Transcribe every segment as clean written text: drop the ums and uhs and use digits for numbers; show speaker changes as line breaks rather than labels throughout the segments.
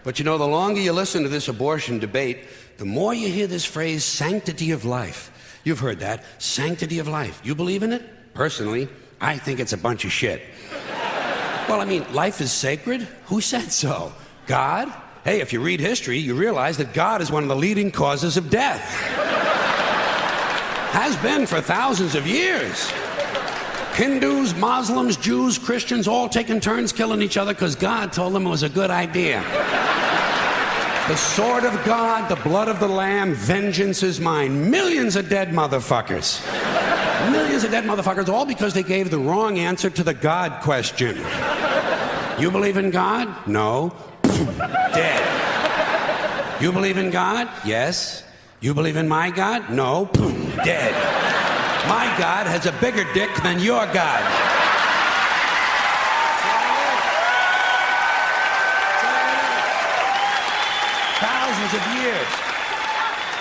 But you know, the longer you listen to this abortion debate, the more you hear this phrase, sanctity of life. You've heard that, sanctity of life. You believe in it? Personally, I think it's a bunch of shit. Well, I mean, life is sacred? Who said so? God? Hey, if you read history, you realize that God is one of the leading causes of death. Has been for thousands of years. Hindus, Muslims, Jews, Christians, all taking turns killing each other because God told them it was a good idea. The sword of God, the blood of the Lamb, vengeance is mine. Millions of dead motherfuckers. Millions of dead motherfuckers, all because they gave the wrong answer to the God question. You believe in God? No. Dead. You believe in God? Yes. You believe in my God? No. Dead. My God has a bigger dick than your God.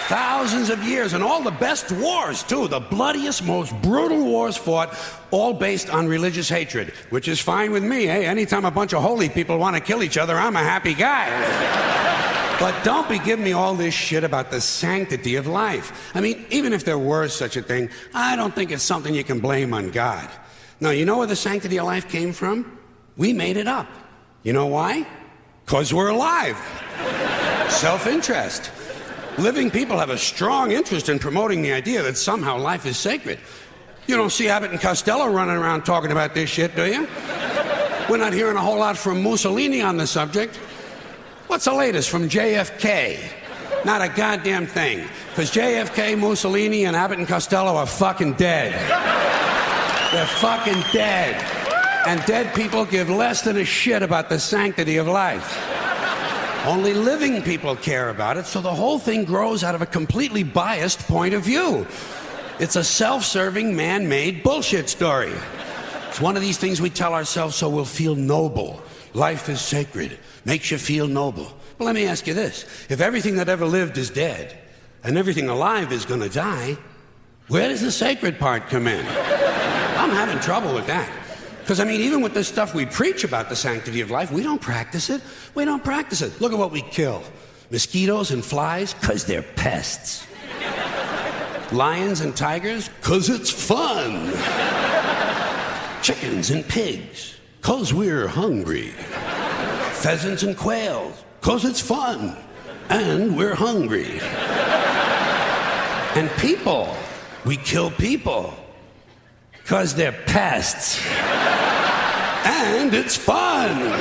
Thousands of years, and all the best wars, too. The bloodiest, most brutal wars fought, all based on religious hatred, which is fine with me. Hey, anytime a bunch of holy people want to kill each other, I'm a happy guy. But don't be giving me all this shit about the sanctity of life. I mean, even if there were such a thing, I don't think it's something you can blame on God. No, you know where the sanctity of life came from? We made it up. You know why? 'Cause we're alive. Self-interest. Living people have a strong interest in promoting the idea that somehow life is sacred. You don't see Abbott and Costello running around talking about this shit, do you? We're not hearing a whole lot from Mussolini on the subject. What's the latest from JFK? Not a goddamn thing. Because JFK, Mussolini, and Abbott and Costello are fucking dead. They're fucking dead. And dead people give less than a shit about the sanctity of life. Only living people care about it, so the whole thing grows out of a completely biased point of view. It's a self-serving, man-made bullshit story. It's one of these things we tell ourselves so we'll feel noble. Life is sacred. Makes you feel noble. Well, let me ask you this. If everything that ever lived is dead, and everything alive is gonna die, where does the sacred part come in? I'm having trouble with that. Because, I mean, even with this stuff we preach about the sanctity of life, we don't practice it. We don't practice it. Look at what we kill. Mosquitoes and flies, because they're pests. Lions and tigers, because it's fun. Chickens and pigs, because we're hungry. Pheasants and quails, because it's fun. And we're hungry. And people, we kill people, because they're pests. And it's fun.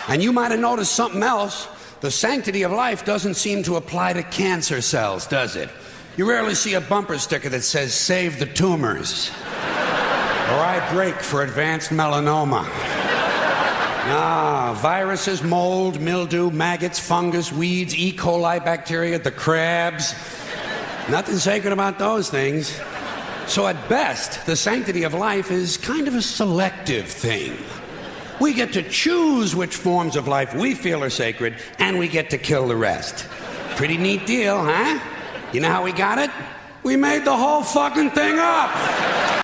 And you might have noticed something else. The sanctity of life doesn't seem to apply to cancer cells, does it? You rarely see a bumper sticker that says, "Save the tumors." Or "I break for advanced melanoma." Ah, viruses, mold, mildew, maggots, fungus, weeds, E. coli bacteria, the crabs. Nothing sacred about those things. So at best, the sanctity of life is kind of a selective thing. We get to choose which forms of life we feel are sacred, and we get to kill the rest. Pretty neat deal, huh? You know how we got it? We made the whole fucking thing up.